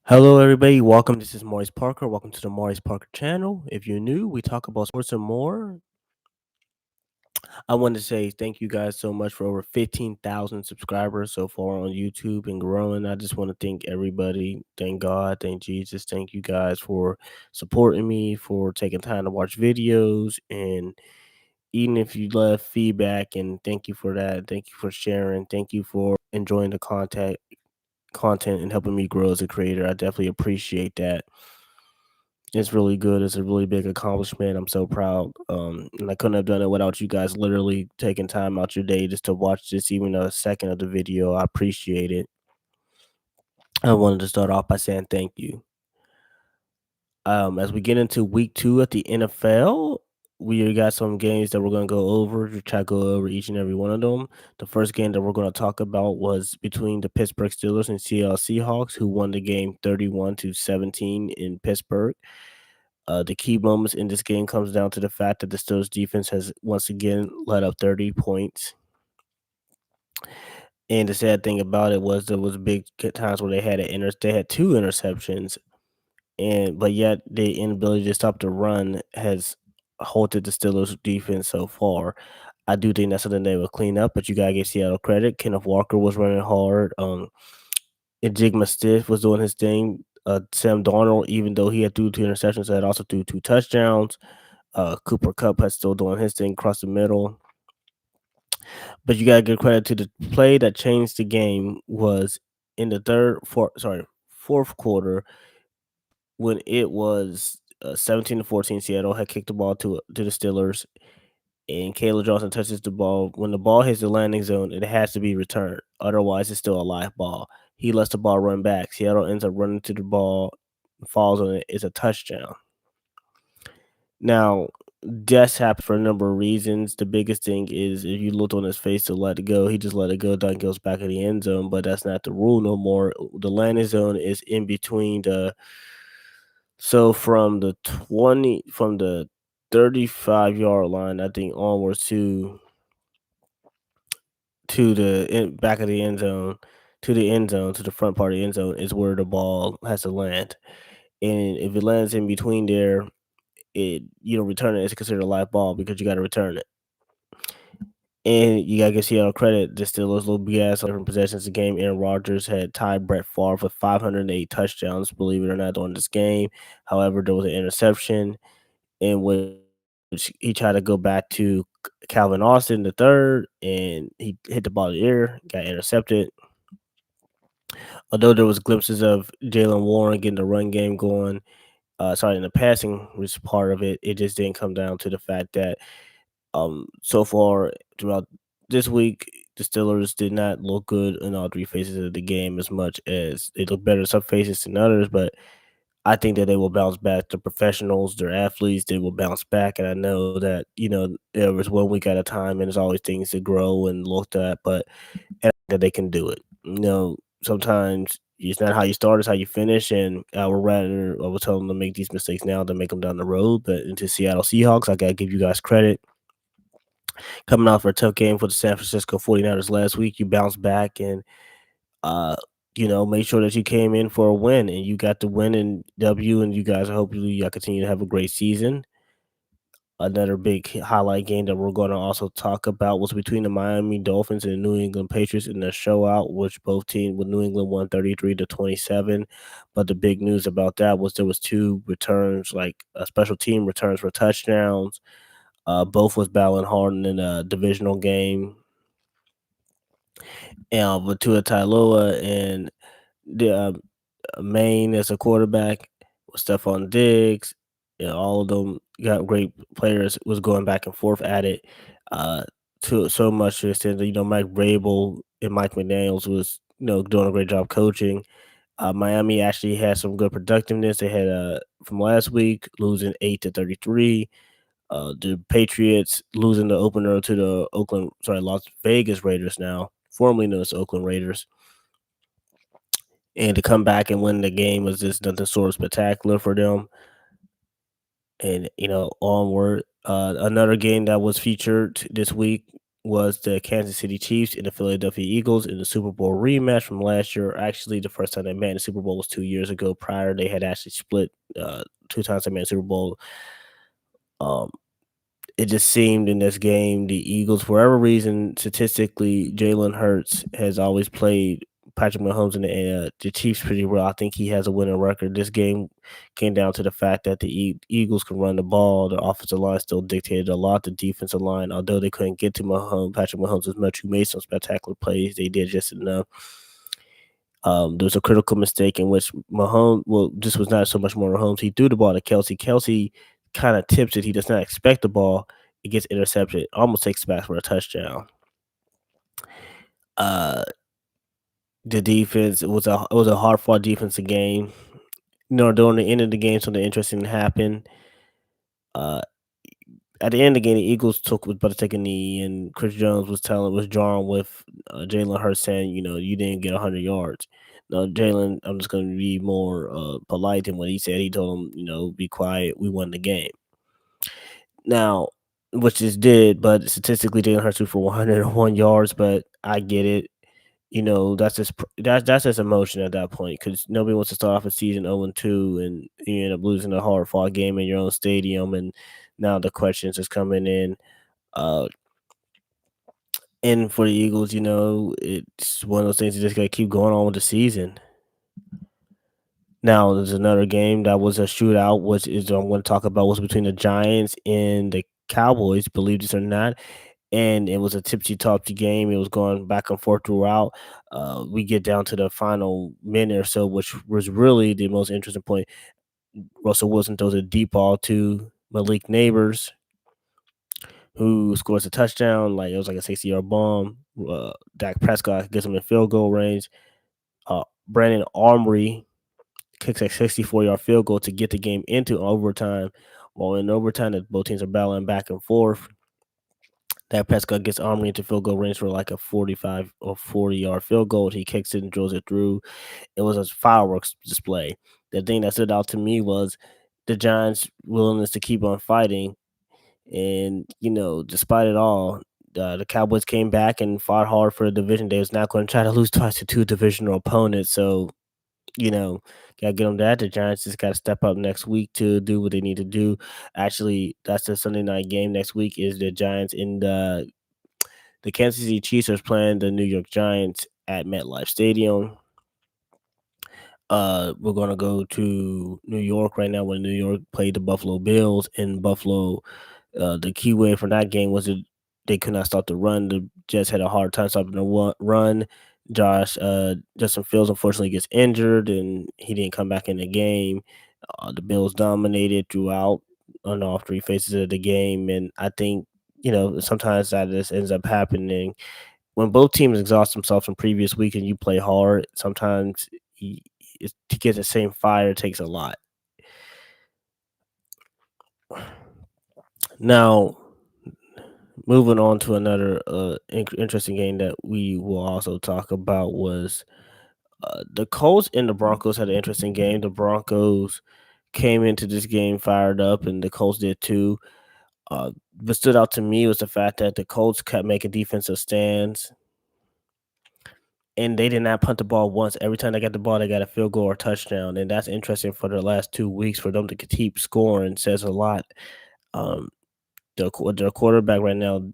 Hello, everybody. Welcome. This is Maurice Parker. Welcome to the Maurice Parker channel. If you're new, we talk about sports and more. I want to say thank you guys so much for over 15,000 subscribers so far on YouTube and growing. I just want to thank everybody. Thank God. Thank Jesus. Thank you guys for supporting me, for taking time to watch videos. And even if you left feedback, and thank you for that. Thank you for sharing. Thank you for enjoying the content and helping me grow as a creator. I definitely appreciate that. It's really good. It's a really big accomplishment. I'm so proud. And I couldn't have done it without you guys literally taking time out your day just to watch this, even a second of the video. I appreciate it. I wanted to start off by saying thank you. As we get into week 2 at the NFL, we got some games that we're going to go over, to try to go over each and every one of them. The first game that we're going to talk about was between the Pittsburgh Steelers and Seattle Seahawks, who won the game 31-17 in Pittsburgh. The key moments in this game comes down to the fact that the Steelers defense has once again let up 30 points. And the sad thing about it was there was big times where they had they had 2 interceptions, but yet the inability to stop the run has halted the Steelers defense so far. I do think that's something they will clean up, but you gotta give Seattle credit. Kenneth Walker was running hard. Enigma Stiff was doing his thing. Sam Darnold, even though he had threw 2 interceptions, had also threw 2 touchdowns. Cooper Kupp has still doing his thing across the middle. But you gotta give credit to the play that changed the game was in the fourth quarter when it was 17-14. Seattle had kicked the ball to the Steelers, and Caleb Johnson touches the ball. When the ball hits the landing zone, it has to be returned. Otherwise, it's still a live ball. He lets the ball run back. Seattle ends up running to the ball, falls on it. It's a touchdown. Now, deaths happen for a number of reasons. The biggest thing is if you looked on his face to let it go, he just let it go. Down goes back in the end zone, but that's not the rule no more. The landing zone is in between from the 35-yard line, I think onwards to back of the end zone, to the end zone, to the front part of the end zone is where the ball has to land. And if it lands in between there, you don't return it, it's considered a live ball because you got to return it. And you gotta give Seattle credit. The Steelers little BS different possessions of the game. Aaron Rodgers had tied Brett Favre with 508 touchdowns, believe it or not, during this game. However, there was an interception in which he tried to go back to Calvin Austin the third, and he hit the ball in the air, got intercepted. Although there was glimpses of Jalen Warren getting the run game going, in the passing was part of it. It just didn't come down to the fact that so far throughout this week, the Steelers did not look good in all 3 phases of the game as much as they look better in some phases than others, but I think that they will bounce back. The professionals, they're athletes, they will bounce back, and I know that, there was 1 week at a time, and there's always things to grow and looked at, but I think that they can do it. Sometimes it's not how you start, it's how you finish, and I would tell them to make these mistakes now than make them down the road, but into Seattle Seahawks, I gotta give you guys credit. Coming off for a tough game for the San Francisco 49ers last week, you bounced back and, uh, made sure that you came in for a win, and you got the win and W, and you guys hopefully y'all continue to have a great season. Another big highlight game that we're gonna also talk about was between the Miami Dolphins and the New England Patriots in the showout, which both teams with New England won 33-27. But the big news about that was there was 2 returns, like, special team returns for touchdowns. Both was battling hard in a divisional game. With Tua Tagovailoa and the Maine as a quarterback with Stephon Diggs, all of them got great players. Was going back and forth at it, uh, to so much to the extent that Mike Vrabel and Mike McDaniel's was doing a great job coaching. Miami actually had some good productiveness. They had from last week losing 8-33. The Patriots losing the opener to the Las Vegas Raiders now, formerly known as Oakland Raiders. And to come back and win the game was just nothing sort of spectacular for them. And, onward. Another game that was featured this week was the Kansas City Chiefs and the Philadelphia Eagles in the Super Bowl rematch from last year. Actually, the first time they met in the Super Bowl was 2 years ago. Prior, they had actually split 2 times they met in the Super Bowl. Um, it just seemed in this game, the Eagles, for whatever reason, statistically, Jalen Hurts has always played Patrick Mahomes and the Chiefs pretty well. I think he has a winning record. This game came down to the fact that the Eagles can run the ball. The offensive line still dictated a lot. The defensive line, although they couldn't get to Patrick Mahomes as much, who made some spectacular plays, they did just enough. There was a critical mistake in which Mahomes, well, this was not so much more Mahomes. He threw the ball to Kelsey. Kelsey kind of tips it. He does not expect the ball. It gets intercepted. Almost takes it back for a touchdown. Uh, the defense, it was a hard fought defensive game. During the end of the game, something interesting happened. Uh, at the end of the game, the Eagles was about to take a knee, and Chris Jones was drawing with Jalen Hurts saying, you didn't get 100 yards. No, Jalen, I'm just going to be more polite than what he said. He told him, be quiet. We won the game. Now, which is did, but statistically, Jalen Hurts threw for 101 yards. But I get it. That's just emotion at that point because nobody wants to start off a season 0-2 and you end up losing a hard fought game in your own stadium, and now the questions is coming in. Uh, and for the Eagles, it's one of those things you just gotta keep going on with the season. Now, there's another game that was a shootout, which is I'm going to talk about was between the Giants and the Cowboys, believe this or not. And it was a tipsy-topsy game. It was going back and forth throughout. We get down to the final minute or so, which was really the most interesting point. Russell Wilson throws a deep ball to Malik Neighbors, who scores a touchdown. Like it was like a 60-yard bomb. Dak Prescott gets him in field goal range. Brandon Armory kicks a 64-yard field goal to get the game into overtime. While in overtime, both teams are battling back and forth. Dak Prescott gets Armory into field goal range for like a 45 or 40-yard field goal. He kicks it and drills it through. It was a fireworks display. The thing that stood out to me was the Giants' willingness to keep on fighting. And, despite it all, the Cowboys came back and fought hard for the division. They was not going to try to lose twice to two divisional opponents. So, gotta get them that. The Giants just gotta step up next week to do what they need to do. Actually, that's the Sunday night game next week. Is the Giants in the Kansas City Chiefs are playing the New York Giants at MetLife Stadium. We're gonna go to New York right now when New York played the Buffalo Bills in Buffalo. The key way for that game was that they could not stop the run. The Jets had a hard time stopping the run. Justin Fields unfortunately gets injured and he didn't come back in the game. The Bills dominated throughout on all three phases of the game, and I think sometimes that just ends up happening when both teams exhaust themselves from previous week and you play hard. Sometimes to get the same fire takes a lot. Now, moving on to another interesting game that we will also talk about was the Colts and the Broncos had an interesting game. The Broncos came into this game fired up, and the Colts did too. What stood out to me was the fact that the Colts kept making defensive stands, and they did not punt the ball once. Every time they got the ball, they got a field goal or touchdown, and that's interesting for the last 2 weeks for them to keep scoring says a lot. Um, their quarterback right now,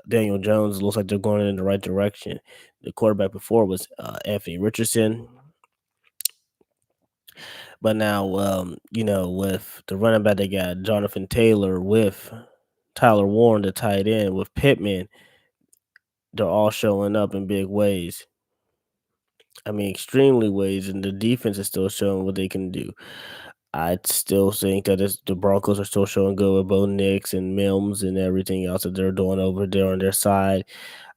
Daniel Jones, looks like they're going in the right direction. The quarterback before was Anthony Richardson. But now, with the running back, they got Jonathan Taylor with Tyler Warren, the tight end, with Pittman. They're all showing up in big ways. I mean, extremely ways, and the defense is still showing what they can do. I still think that the Broncos are still showing good with Bo Nix and Mims and everything else that they're doing over there on their side.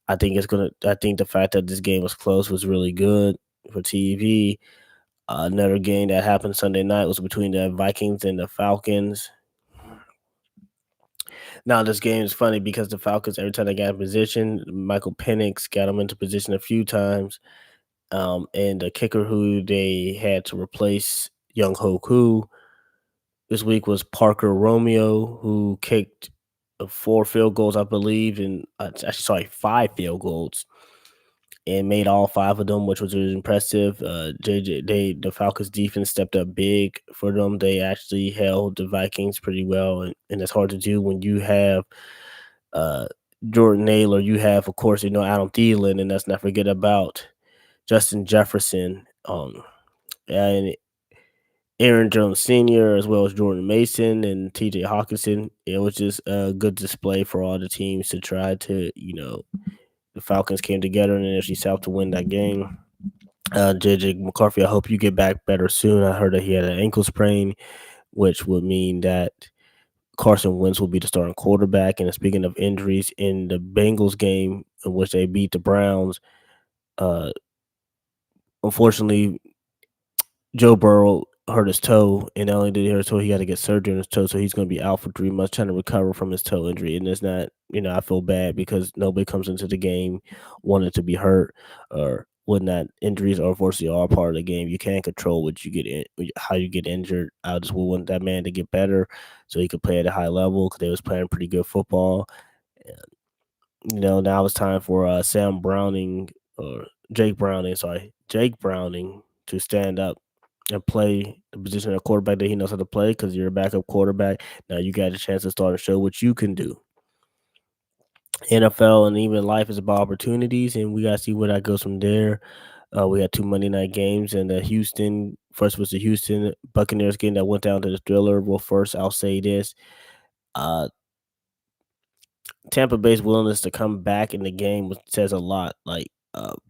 I think the fact that this game was close was really good for TV. Another game that happened Sunday night was between the Vikings and the Falcons. Now, this game is funny because the Falcons, every time they got in position, Michael Penix got them into position a few times. And the kicker who they had to replace Young Hoku this week was Parker Romeo, who kicked 4 field goals, I believe, and actually, sorry, 5 field goals, and made all 5 of them, which was really impressive. The Falcons defense stepped up big for them. They actually held the Vikings pretty well, and it's hard to do when you have uh, Jordan Naylor. You have, of course, Adam Thielen, and let's not forget about Justin Jefferson, and Aaron Jones Sr., as well as Jordan Mason and TJ Hawkinson. It was just a good display for all the teams to try to, the Falcons came together in the NFC South to win that game. JJ McCarthy, I hope you get back better soon. I heard that he had an ankle sprain, which would mean that Carson Wentz will be the starting quarterback. And speaking of injuries, in the Bengals game in which they beat the Browns, uh, unfortunately, Joe Burrow hurt his toe, and not only did he hurt his toe, he had to get surgery on his toe, so he's going to be out for 3 months trying to recover from his toe injury. And it's not, I feel bad because nobody comes into the game wanting to be hurt or whatnot. Injuries are unfortunately all part of the game. You can't control what you get in, how you get injured. I just would want that man to get better so he could play at a high level because they was playing pretty good football. Now it's time for Sam Browning or Jake Browning to stand up and play the position of quarterback that he knows how to play because you're a backup quarterback. Now you got a chance to start and show what you can do. NFL and even life is about opportunities, and we got to see where that goes from there. We had 2 Monday night games, and first was the Houston Buccaneers game that went down to the thriller. Well, first, I'll say this. Uh, Tampa Bay's willingness to come back in the game says a lot. Like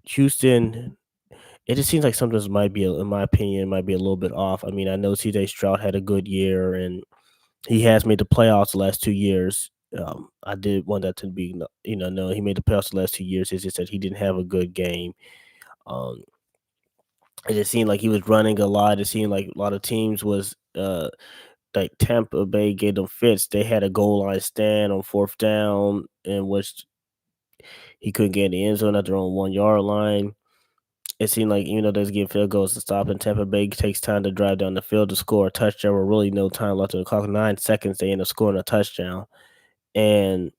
Houston, it just seems like something might be, in my opinion, might be a little bit off. I mean, I know CJ Stroud had a good year, and he has made the playoffs the last 2 years. I did want that to be, no, he made the playoffs the last 2 years. It's just that he didn't have a good game. Um, it just seemed like he was running a lot. It seemed like a lot of teams was like Tampa Bay gave them fits. They had a goal line stand on 4th down in which he couldn't get in the end zone at their own 1 yard line. It seemed like even though they was getting field goals to stop, and Tampa Bay takes time to drive down the field to score a touchdown with really no time left on the clock. 9 seconds, they end up scoring a touchdown. And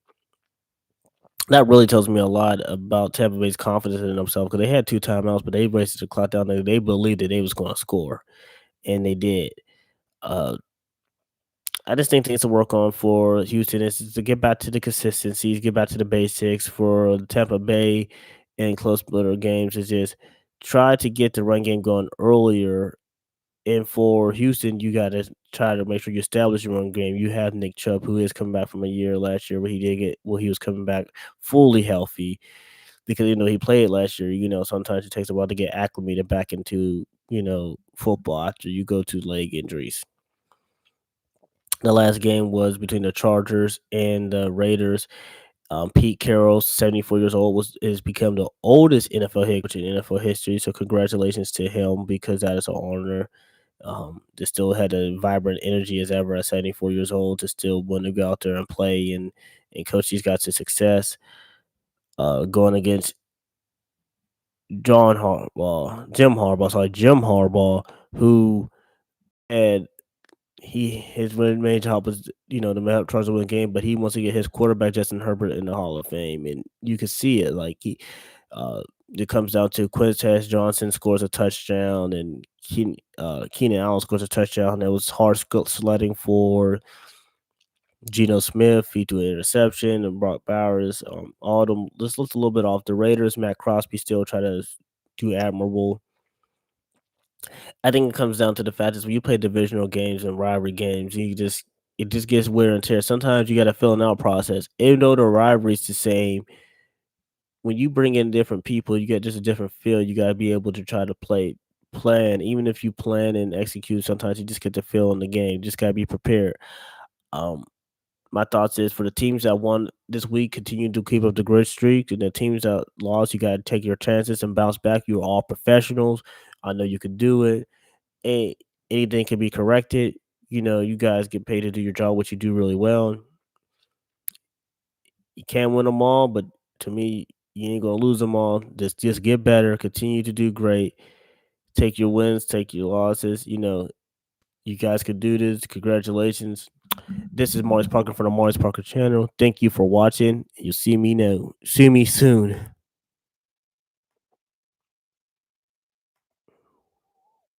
that really tells me a lot about Tampa Bay's confidence in themselves because they had 2 timeouts, but they raced the clock down. They believed that they was going to score, and they did. Uh, I just think things to work on for Houston is to get back to the consistencies, get back to the basics. For Tampa Bay and close splitter games is just try to get the run game going earlier. And for Houston, you got to try to make sure you establish your run game. You have Nick Chubb, who is coming back from a year last year where he was coming back fully healthy because he played last year. Sometimes it takes a while to get acclimated back into football after you go to leg injuries. The last game was between the Chargers and the Raiders. Pete Carroll, 74 years old, has become the oldest NFL head coach in NFL history. So congratulations to him because that is an honor. To still had a vibrant energy as ever at 74 years old to still want to go out there and play and coach these guys to success. Going against Jim Harbaugh, who had his main job was to help Chargers win game, but he wants to get his quarterback Justin Herbert in the Hall of Fame, and you can see it. Like uh, it comes down to Quintez Johnson scores a touchdown, and Keenan Allen scores a touchdown. It was hard sledding for Geno Smith. He threw an interception, and Brock Bowers. All of them. This looks a little bit off. The Raiders, Matt Crosby still try to do admirable. I think it comes down to the fact is when you play divisional games and rivalry games, it just gets wear and tear. Sometimes you got to fill an out process. Even though the rivalry is the same, when you bring in different people, you get just a different feel. You got to be able to try to plan. Even if you plan and execute, sometimes you just get the feel in the game. Just got to be prepared. Um, my thoughts is for the teams that won this week, continue to keep up the great streak. And the teams that lost, you got to take your chances and bounce back. You're all professionals. I know you can do it. Anything can be corrected. You guys get paid to do your job, which you do really well. You can't win them all, but to me, you ain't gonna lose them all. Just get better, continue to do great. Take your wins, take your losses. You guys could do this. Congratulations. This is Morris Parker from the Morris Parker channel. Thank you for watching. You'll see me now. See me soon.